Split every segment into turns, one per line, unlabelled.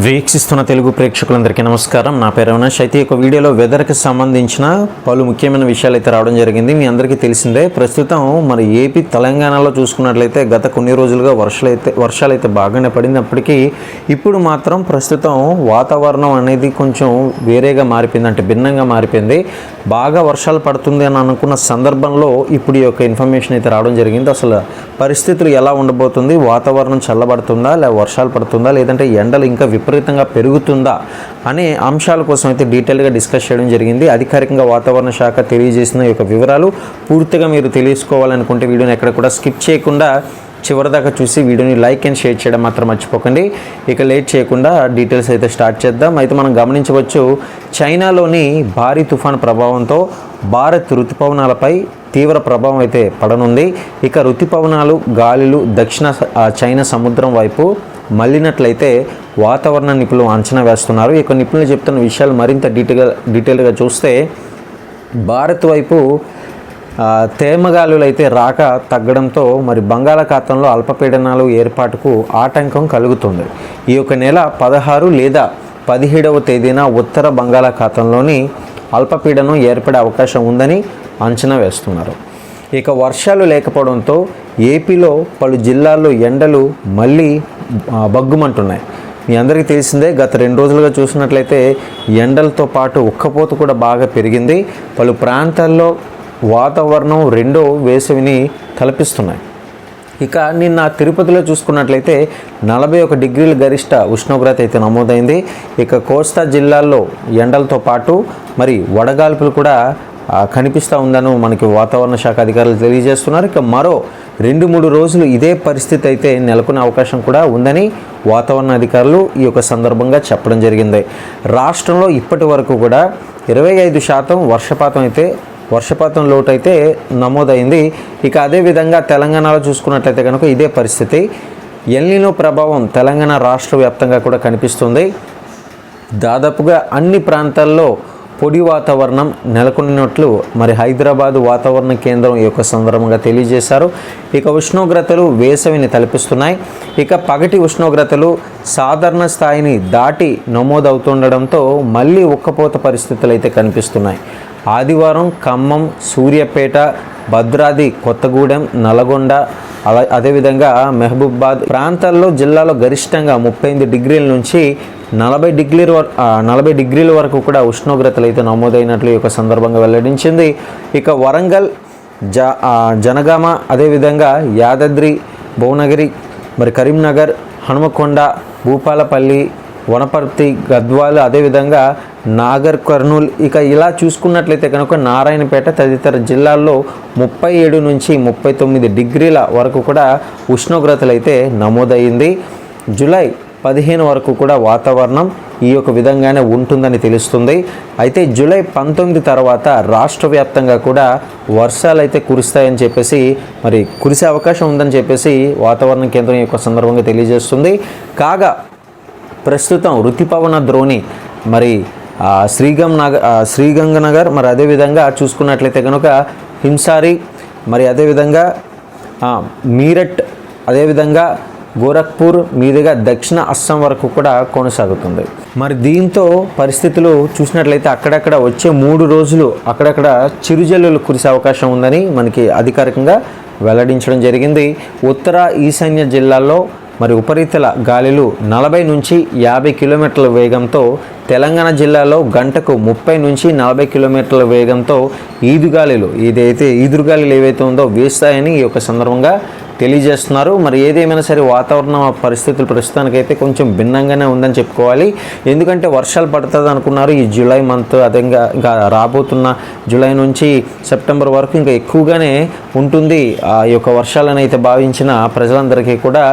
వీక్షిస్తున్న తెలుగు ప్రేక్షకులందరికీ నమస్కారం. నా పేరు అవినాష్. అయితే ఈ వీడియోలో వెదర్కి సంబంధించిన పలు ముఖ్యమైన విషయాలు అయితే రావడం జరిగింది. మీ అందరికీ తెలిసిందే. ప్రస్తుతం మరి ఏపీ తెలంగాణలో చూసుకున్నట్లయితే గత కొన్ని రోజులుగా వర్షాలు అయితే బాగానే పడినప్పటికీ ఇప్పుడు మాత్రం ప్రస్తుతం వాతావరణం అనేది కొంచెం వేరేగా మారిపోయింది, అంటే భిన్నంగా మారిపోయింది. బాగా వర్షాలు పడుతుంది అని అనుకున్న సందర్భంలో ఇప్పుడు ఈ యొక్క ఇన్ఫర్మేషన్ అయితే రావడం జరిగింది. అసలు పరిస్థితులు ఎలా ఉండబోతుంది, వాతావరణం చల్లబడుతుందా, లేదా వర్షాలు పడుతుందా, లేదంటే ఎండలు ఇంకా విపరీతంగా పెరుగుతుందా అనే అంశాల కోసం అయితే డీటెయిల్గా డిస్కస్ చేయడం జరిగింది. అధికారికంగా వాతావరణ శాఖ తెలియజేసిన ఈ యొక్క వివరాలు పూర్తిగా మీరు తెలుసుకోవాలనుకుంటే వీడియోని ఎక్కడ కూడా స్కిప్ చేయకుండా చివరిదాకా చూసి వీడియోని లైక్ అండ్ షేర్ చేయడం మాత్రం మర్చిపోకండి. ఇక లేట్ చేయకుండా డీటెయిల్స్ అయితే స్టార్ట్ చేద్దాం. అయితే మనం గమనించవచ్చు, చైనాలోని భారీ తుఫాను ప్రభావంతో భారత్ రుతుపవనాలపై తీవ్ర ప్రభావం అయితే పడనుంది. ఇక రుతుపవనాలు గాలులు దక్షిణ చైనా సముద్రం వైపు మళ్ళినట్లయితే వాతావరణ నిపుణులు అంచనా వేస్తున్నారు. ఇక నిపుణులు చెప్తున్న విషయాలు మరింత డీటెయిల్గా చూస్తే, భారత్ వైపు తేమగాలులు అయితే రాక తగ్గడంతో మరి బంగాళాఖాతంలో అల్పపీడనాలు ఏర్పాటుకు ఆటంకం కలుగుతుంది. ఈ యొక్క నెల 16 లేదా 17వ తేదీన ఉత్తర బంగాళాఖాతంలోని అల్పపీడనం ఏర్పడే అవకాశం ఉందని అంచనా వేస్తున్నారు. ఇక వర్షాలు లేకపోవడంతో ఏపీలో పలు జిల్లాల్లో ఎండలు మళ్ళీ బగ్గుమంటున్నాయి. మీ అందరికీ తెలిసిందే, గత 2 రోజులుగా చూసినట్లయితే ఎండలతో పాటు ఉక్కపోత కూడా బాగా పెరిగింది. పలు ప్రాంతాల్లో వాతావరణం రెండో వేసవిని తలపిస్తున్నాయి. ఇక నిన్న తిరుపతిలో చూసుకున్నట్లయితే 41 డిగ్రీల గరిష్ట ఉష్ణోగ్రత అయితే నమోదైంది. ఇక కోస్తా జిల్లాల్లో ఎండలతో పాటు మరి వడగాల్పులు కూడా కనిపిస్తూ ఉందని మనకి వాతావరణ శాఖ అధికారులు తెలియజేస్తున్నారు. ఇక మరో 2-3 రోజులు ఇదే పరిస్థితి అయితే నెలకొనే అవకాశం కూడా ఉందని వాతావరణ అధికారులు ఈ యొక్క సందర్భంగా చెప్పడం జరిగింది. రాష్ట్రంలో ఇప్పటి వరకు కూడా 25% వర్షపాతం లోటు అయితే నమోదైంది. ఇక అదేవిధంగా తెలంగాణలో చూసుకున్నట్లయితే కనుక ఇదే పరిస్థితి. ఎల్నినో ప్రభావం తెలంగాణ రాష్ట్ర వ్యాప్తంగా కూడా కనిపిస్తుంది. దాదాపుగా అన్ని ప్రాంతాల్లో పొడి వాతావరణం నెలకొన్నట్లు మరి హైదరాబాద్ వాతావరణ కేంద్రం ఈ యొక్క సందర్భంగా తెలియజేశారు. ఇక ఉష్ణోగ్రతలు వేసవిని తలపిస్తున్నాయి. ఇక పగటి ఉష్ణోగ్రతలు సాధారణ స్థాయిని దాటి నమోదవుతుండడంతో మళ్ళీ ఉక్కపోత పరిస్థితులు అయితే కనిపిస్తున్నాయి. ఆదివారం ఖమ్మం, సూర్యాపేట, భద్రాద్రి కొత్తగూడెం, నల్గొండ అదేవిధంగా మహబూబాబాద్ ప్రాంతాల్లో జిల్లాలో గరిష్టంగా 38 డిగ్రీల నుంచి 40 డిగ్రీల వరకు కూడా ఉష్ణోగ్రతలు అయితే నమోదైనట్లు ఈ యొక్క సందర్భంగా వెల్లడించింది. ఇక వరంగల్, జనగామ, అదేవిధంగా యాదాద్రి, భువనగిరి, మరి కరీంనగర్, హనుమకొండ, భూపాలపల్లి, వనపర్తి, గద్వాల్, అదేవిధంగా నాగర్ కర్నూల్, ఇక ఇలా చూసుకున్నట్లయితే కనుక నారాయణపేట తదితర జిల్లాల్లో 37 నుంచి 39 డిగ్రీల వరకు కూడా ఉష్ణోగ్రతలు అయితే నమోదయ్యింది. జూలై 15 వరకు కూడా వాతావరణం ఈ యొక్క విధంగానే ఉంటుందని తెలుస్తుంది. అయితే జూలై 19 తర్వాత రాష్ట్ర వ్యాప్తంగా కూడా వర్షాలు అయితే కురుస్తాయని చెప్పేసి మరి కురిసే అవకాశం ఉందని చెప్పేసి వాతావరణ కేంద్రం యొక్క సందర్భంగా తెలియజేస్తుంది. కాగా ప్రస్తుతం రుతుపవన ద్రోణి మరి శ్రీగంగనగర్, మరి అదేవిధంగా చూసుకున్నట్లయితే కనుక హింసారి, మరి అదేవిధంగా మీరట్, అదేవిధంగా గోరఖ్పూర్ మీదుగా దక్షిణ అస్సాం వరకు కూడా కొనసాగుతుంది. మరి దీంతో పరిస్థితులు చూసినట్లయితే అక్కడక్కడ వచ్చే 3 రోజులు అక్కడక్కడ చిరుజల్లులు కురిసే అవకాశం ఉందని మనకి అధికారికంగా వెల్లడించడం జరిగింది. ఉత్తర ఈశాన్య జిల్లాల్లో మరి ఉపరితల గాలులు 40 నుంచి 50 కిలోమీటర్ల వేగంతో, తెలంగాణ జిల్లాలో గంటకు 30 నుంచి 40 కిలోమీటర్ల వేగంతో ఈదురుగాలులు ఏవైతే ఉందో వేస్తాయని ఈ యొక్క సందర్భంగా తెలియజేస్తున్నారు. మరి ఏదేమైనా సరే వాతావరణ పరిస్థితులు ప్రస్తుతానికైతే కొంచెం భిన్నంగానే ఉందని చెప్పుకోవాలి. ఎందుకంటే వర్షాలు పడుతుంది అనుకున్నారు ఈ జూలై మంత్, అదే ఇంకా రాబోతున్న జూలై నుంచి సెప్టెంబర్ వరకు ఇంకా ఎక్కువగానే ఉంటుంది ఆ యొక్క వర్షాలను అయితే భావించిన ప్రజలందరికీ కూడా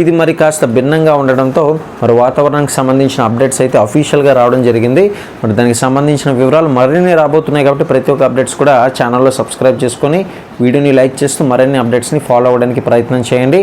ఇది మరి కాస్త భిన్నంగా ఉండడంతో మరి వాతావరణానికి సంబంధించిన అప్డేట్స్ అయితే అఫీషియల్గా రావడం జరిగింది. మరి దానికి సంబంధించిన వివరాలు మరిన్ని రాబోతున్నాయి కాబట్టి ప్రతి ఒక్క అప్డేట్స్ కూడా ఛానల్లో సబ్స్క్రైబ్ చేసుకొని వీడియోని లైక్ చేస్తూ మరిన్ని అప్డేట్స్ని ఫాలో అవ్వడానికి ప్రయత్నం చేయండి.